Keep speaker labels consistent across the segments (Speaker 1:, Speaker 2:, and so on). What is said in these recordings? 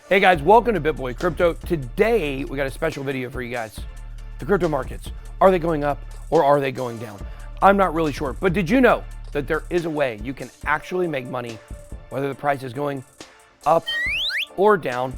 Speaker 1: Hey guys, welcome to BitBoy Crypto. Today, we got a special video for you guys. The crypto markets, are they going up or are they going down? I'm not really sure, but did you know that there is a way you can actually make money whether the price is going up or down?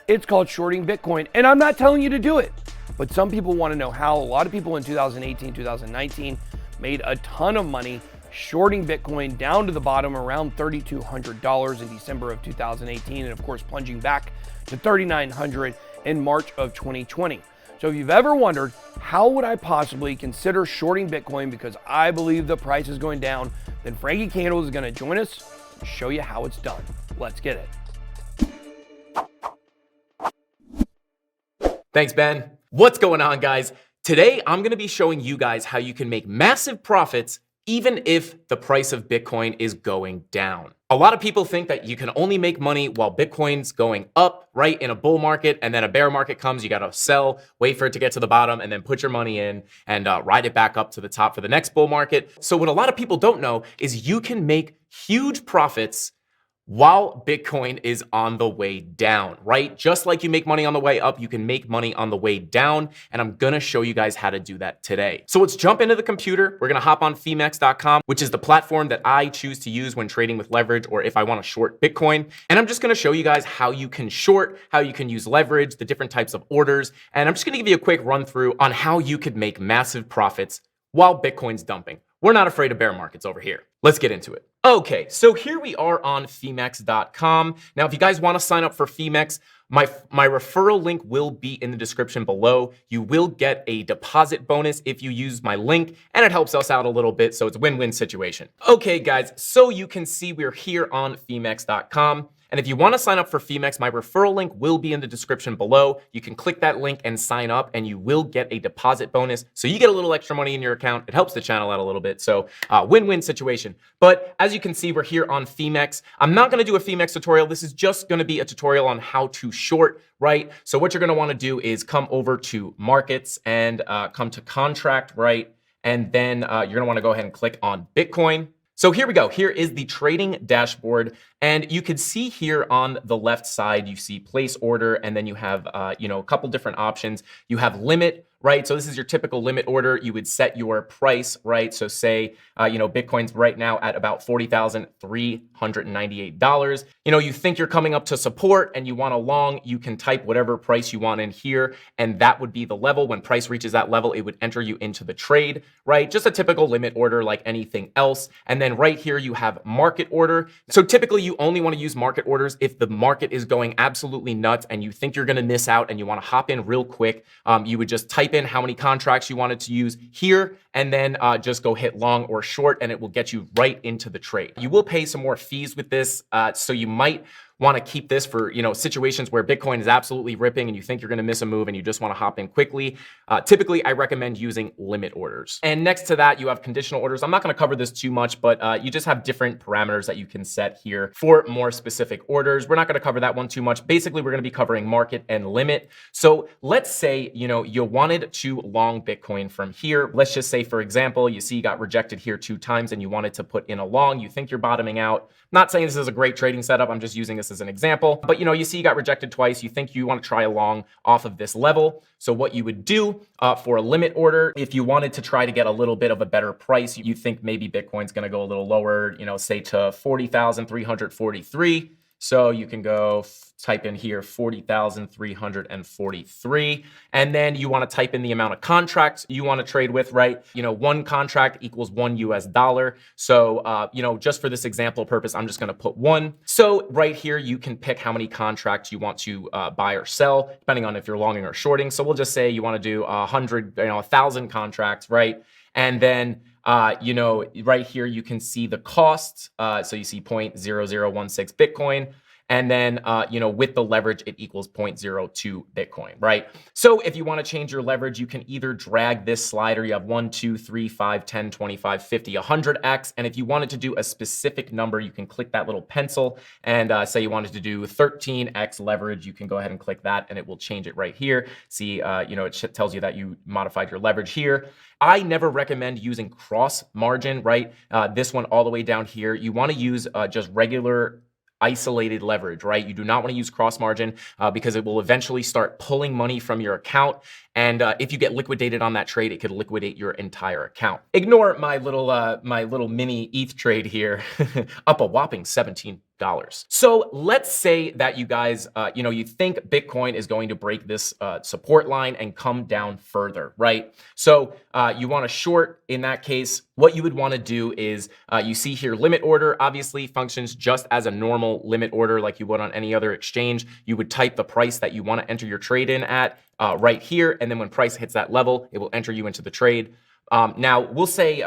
Speaker 1: It's called shorting Bitcoin, and I'm not telling you to do it, but some people want to know how. A lot of people in 2018, 2019 made a ton of money shorting Bitcoin down to the bottom around $3,200 in December of 2018, and of course plunging back to $3,900 in March of 2020. So if you've ever wondered, how would I possibly consider shorting Bitcoin because I believe the price is going down, then Frankie Candles is going to join us and show you how it's done. Let's get it.
Speaker 2: Thanks, Ben. What's going on, guys? Today, I'm going to be showing you guys how you can make massive profits even if the price of Bitcoin is going down. A lot of people think that you can only make money while Bitcoin's going up, right, in a bull market, and then a bear market comes, you got to sell, wait for it to get to the bottom, and then put your money in and ride it back up to the top for the next bull market. So what a lot of people don't know is you can make huge profits while Bitcoin is on the way down, right? Just like you make money on the way up, you can make money on the way down, and I'm gonna show you guys how to do that today. So let's jump into the computer. We're gonna hop on Phemex.com, which is the platform that I choose to use when trading with leverage or if I wanna short Bitcoin. And I'm just gonna show you guys how you can short, how you can use leverage, the different types of orders, and I'm just gonna give you a quick run through on how you could make massive profits while Bitcoin's dumping. We're not afraid of bear markets over here. Let's get into it. Okay, so here we are on Phemex.com. Now, if you guys want to sign up for Phemex, my referral link will be in the description below. You will get a deposit bonus if you use my link, and it helps us out a little bit, so it's a win-win situation. Okay, guys, so you can see we're here on Phemex.com. And if you want to sign up for Phemex, my referral link will be in the description below. You can click that link and sign up, and you will get a deposit bonus. So you get a little extra money in your account. It helps the channel out a little bit. So win-win situation. But as you can see, we're here on Phemex. I'm not going to do a Phemex tutorial. This is just going to be a tutorial on how to short, right? So what you're going to want to do is come over to markets and come to contract, right? And then you're going to want to go ahead and click on Bitcoin. So here we go. Here is the trading dashboard. And you can see here on the left side, you see place order, and then you have, a couple different options. You have limit, right? So this is your typical limit order. You would set your price, right? So say, Bitcoin's right now at about $40,398. You think you're coming up to support and you want a long, you can type whatever price you want in here, and that would be the level. When price reaches that level, it would enter you into the trade, right? Just a typical limit order like anything else. And then right here, you have market order. So typically you only want to use market orders if the market is going absolutely nuts and you think you're going to miss out and you want to hop in real quick. You would just type in how many contracts you wanted to use here, and then just go hit long or short, and it will get you right into the trade. You will pay some more fees with this, so you might want to keep this for situations where Bitcoin is absolutely ripping and you think you're going to miss a move and you just want to hop in quickly. Typically, I recommend using limit orders. And next to that, you have conditional orders. I'm not going to cover this too much, but you just have different parameters that you can set here for more specific orders. We're not going to cover that one too much. Basically, we're going to be covering market and limit. So let's say you wanted to long Bitcoin from here. Let's just say, for example, you see you got rejected here 2 times and you wanted to put in a long. You think you're bottoming out. Not saying this is a great trading setup. I'm just using this as an example. But you see you got rejected twice. You think you want to try a long off of this level. So what you would do for a limit order, if you wanted to try to get a little bit of a better price, you think maybe Bitcoin's going to go a little lower, say to 40,343. So you can go type in here 40,343, and then you want to type in the amount of contracts you want to trade with, right? One contract equals $1. So just for this example purpose, I'm just going to put 1. So right here you can pick how many contracts you want to buy or sell, depending on if you're longing or shorting. So we'll just say you want to do 1,000 contracts, right? And then right here you can see the cost. So you see 0.0016 Bitcoin. And then, with the leverage, it equals 0.02 Bitcoin, right? So if you want to change your leverage, you can either drag this slider. You have 1, 2, 3, 5, 10, 25, 50, 100x. And if you wanted to do a specific number, you can click that little pencil and say you wanted to do 13x leverage. You can go ahead and click that and it will change it right here. See, it tells you that you modified your leverage here. I never recommend using cross margin, right? This one all the way down here. You want to use just regular isolated leverage, right? You do not want to use cross margin because it will eventually start pulling money from your account. And if you get liquidated on that trade, it could liquidate your entire account. Ignore my little mini ETH trade here, up a whopping $17. So let's say that you guys, you think Bitcoin is going to break this support line and come down further, right? So you want to short. In that case, what you would want to do is you see here limit order obviously functions just as a normal limit order like you would on any other exchange. You would type the price that you want to enter your trade in at right here, and then when price hits that level, it will enter you into the trade. Now, we'll say,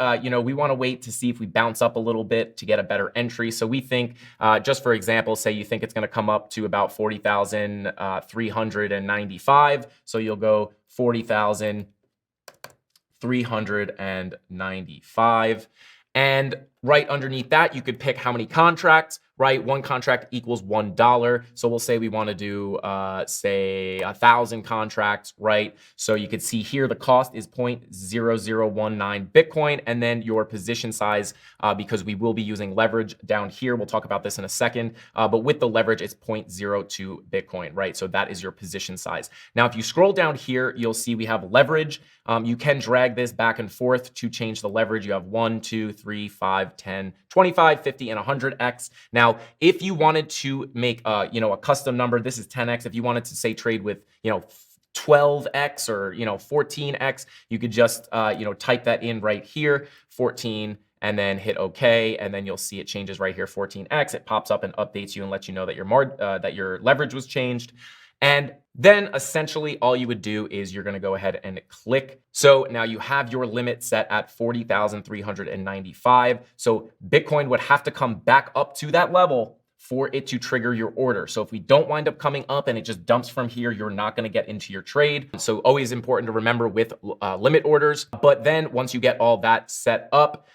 Speaker 2: we want to wait to see if we bounce up a little bit to get a better entry. So we think, just for example, say you think it's going to come up to about 40,395. So you'll go 40,395. And right underneath that, you could pick how many contracts, right? One contract equals $1. So we'll say we want to do, say 1,000 contracts, right? So you could see here the cost is 0.0019 Bitcoin, and then your position size, because we will be using leverage down here. We'll talk about this in a second, but with the leverage, it's 0.02 Bitcoin, right? So that is your position size. Now, if you scroll down here, you'll see we have leverage. You can drag this back and forth to change the leverage. You have 1, 2, 3, 5, 10, 25, 50, and 100x. Now, if you wanted to make, a custom number, this is 10x. If you wanted to say trade with, 12x or, 14x, you could just, type that in right here, 14, and then hit OK, and then you'll see it changes right here, 14x. It pops up and updates you and lets you know that your leverage was changed. And then essentially all you would do is you're going to go ahead and click. So now you have your limit set at 40,395. So Bitcoin would have to come back up to that level for it to trigger your order. So if we don't wind up coming up and it just dumps from here, you're not going to get into your trade. So always important to remember with limit orders. But then once you get all that set up,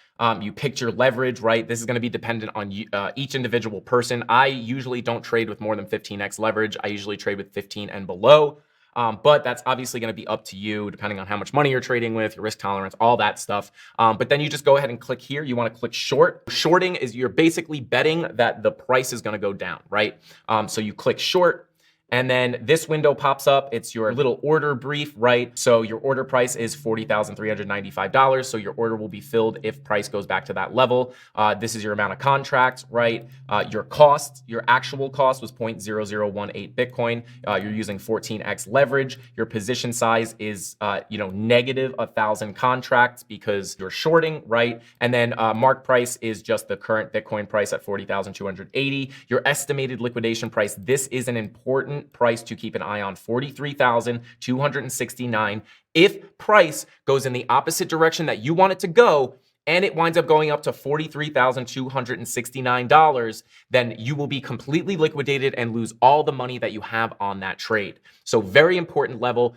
Speaker 2: you picked your leverage, right? This is going to be dependent on each individual person. I usually don't trade with more than 15x leverage. I usually trade with 15 and below. But that's obviously going to be up to you depending on how much money you're trading with, your risk tolerance, all that stuff. But then you just go ahead and click here. You want to click short. Shorting is you're basically betting that the price is going to go down, right? So you click short. And then this window pops up. It's your little order brief, right? So your order price is $40,395. So your order will be filled if price goes back to that level. This is your amount of contracts, right? Your cost, your actual cost was 0.0018 Bitcoin. You're using 14x leverage. Your position size is, negative 1,000 contracts because you're shorting, right? And then mark price is just the current Bitcoin price at 40,280. Your estimated liquidation price, this is an important price to keep an eye on, 43,269. If price goes in the opposite direction that you want it to go, and it winds up going up to $43,269, then you will be completely liquidated and lose all the money that you have on that trade. So very important level.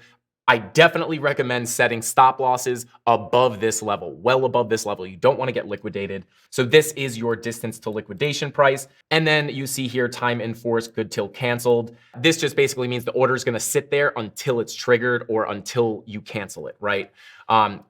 Speaker 2: I definitely recommend setting stop losses above this level, well above this level. You don't want to get liquidated. So this is your distance to liquidation price. And then you see here, time in force, good till canceled. This just basically means the order is going to sit there until it's triggered or until you cancel it, right?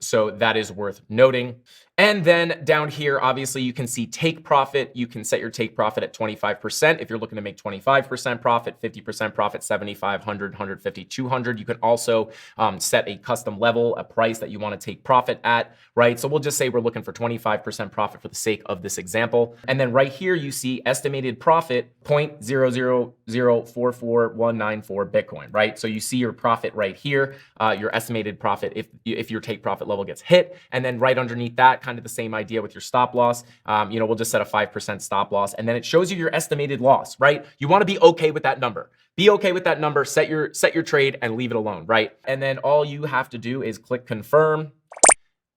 Speaker 2: So that is worth noting. And then down here, obviously, you can see take profit. You can set your take profit at 25%. If you're looking to make 25% profit, 50% profit, 75, 100, 150, 200. You can also set a custom level, a price that you want to take profit at, right? So we'll just say we're looking for 25% profit for the sake of this example. And then right here, you see estimated profit, 0.00044194 Bitcoin, right? So you see your profit right here, your estimated profit if your take profit level gets hit. And then right underneath that, kind of the same idea with your stop loss. We'll just set a 5% stop loss, and then it shows you your estimated loss, right? You want to be okay with that number. Be okay with that number, set your trade and leave it alone, right? And then all you have to do is click confirm.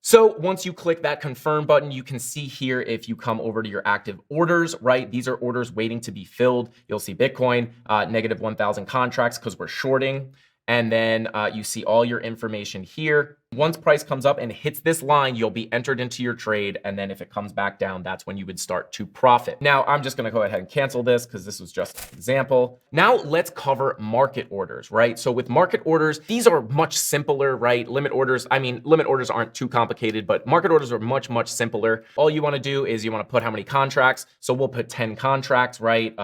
Speaker 2: So once you click that confirm button, you can see here if you come over to your active orders, right? These are orders waiting to be filled. You'll see Bitcoin, negative 1,000 contracts because we're shorting. And then you see all your information here. Once price comes up and hits this line, you'll be entered into your trade. And then if it comes back down, that's when you would start to profit. Now, I'm just going to go ahead and cancel this because this was just an example. Now let's cover market orders, right? So with market orders, these are much simpler, right? Limit orders aren't too complicated, but market orders are much, much simpler. All you want to do is you want to put how many contracts. So we'll put 10 contracts, right?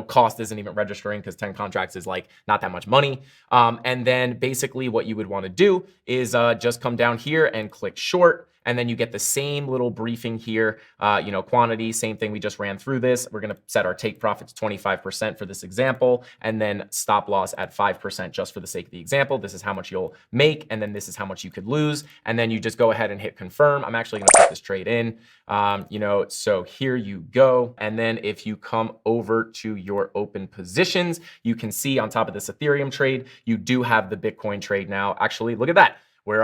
Speaker 2: Cost isn't even registering because 10 contracts is like not that much money. And then basically what you would want to do is just come down here and click short. And then you get the same little briefing here, quantity, same thing. We just ran through this. We're going to set our take profits 25% for this example, and then stop loss at 5% just for the sake of the example. This is how much you'll make, and then this is how much you could lose. And then you just go ahead and hit confirm. I'm actually going to put this trade in, so here you go. And then if you come over to your open positions, you can see on top of this Ethereum trade, you do have the Bitcoin trade now. Actually, look at that. We're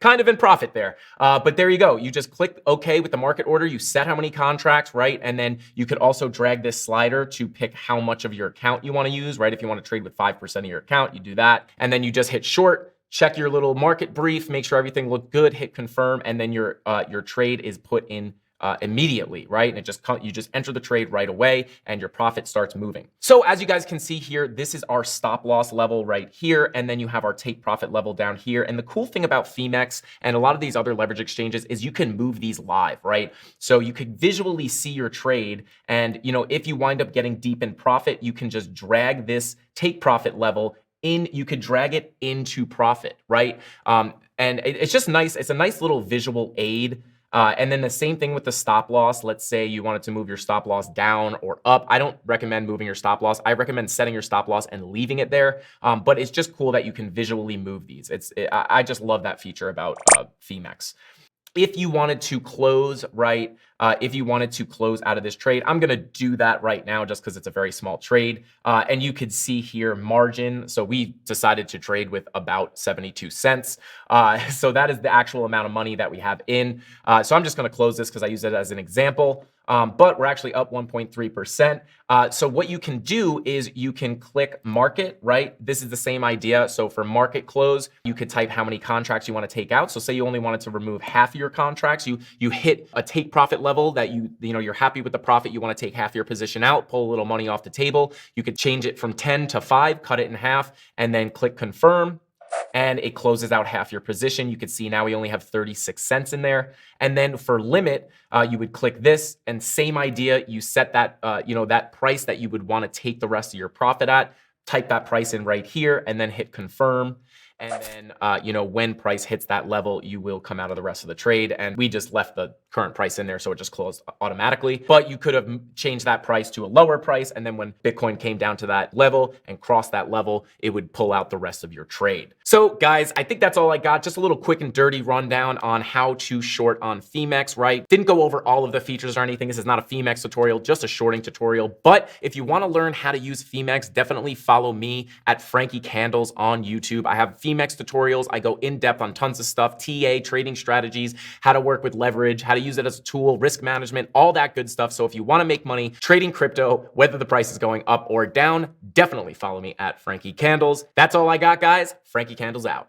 Speaker 2: kind of in profit there. But there you go. You just click OK with the market order. You set how many contracts, right? And then you could also drag this slider to pick how much of your account you want to use, right? If you want to trade with 5% of your account, you do that. And then you just hit short, check your little market brief, make sure everything looked good, hit confirm, and then your trade is put in immediately, right? And you just enter the trade right away and your profit starts moving. So as you guys can see here, this is our stop loss level right here. And then you have our take profit level down here. And the cool thing about Phemex and a lot of these other leverage exchanges is you can move these live, right? So you could visually see your trade. And, if you wind up getting deep in profit, you can just drag this take profit level in, you could drag it into profit, right? And it's just nice. It's a nice little visual aid. And then the same thing with the stop loss. Let's say you wanted to move your stop loss down or up. I don't recommend moving your stop loss. I recommend setting your stop loss and leaving it there. But it's just cool that you can visually move these. I just love that feature about Phemex. If you wanted to close, right, if you wanted to close out of this trade, I'm going to do that right now just because it's a very small trade. And you could see here margin. So we decided to trade with about 72 cents. So that is the actual amount of money that we have in. So I'm just going to close this because I use it as an example. But we're actually up 1.3%. So what you can do is you can click market, right? This is the same idea. So for market close, you could type how many contracts you want to take out. So say you only wanted to remove half of your contracts, you hit a take profit level that you're happy with the profit. You want to take half your position out, pull a little money off the table. You could change it from 10 to 5, cut it in half, and then click confirm. And it closes out half your position. You can see now we only have 36 cents in there. And then for limit, you would click this and same idea. You set that, that price that you would want to take the rest of your profit at, type that price in right here and then hit confirm. And then, when price hits that level, you will come out of the rest of the trade. And we just left the current price in there, so it just closed automatically. But you could have changed that price to a lower price. And then when Bitcoin came down to that level and crossed that level, it would pull out the rest of your trade. So guys, I think that's all I got. Just a little quick and dirty rundown on how to short on Phemex, right? Didn't go over all of the features or anything. This is not a Phemex tutorial, just a shorting tutorial. But if you want to learn how to use Phemex, definitely follow me at Frankie Candles on YouTube. I have Phemex tutorials. I go in depth on tons of stuff, TA, trading strategies, how to work with leverage, how to use it as a tool, risk management, all that good stuff. So if you want to make money trading crypto, whether the price is going up or down, definitely follow me at Frankie Candles. That's all I got, guys. Frankie Candles out.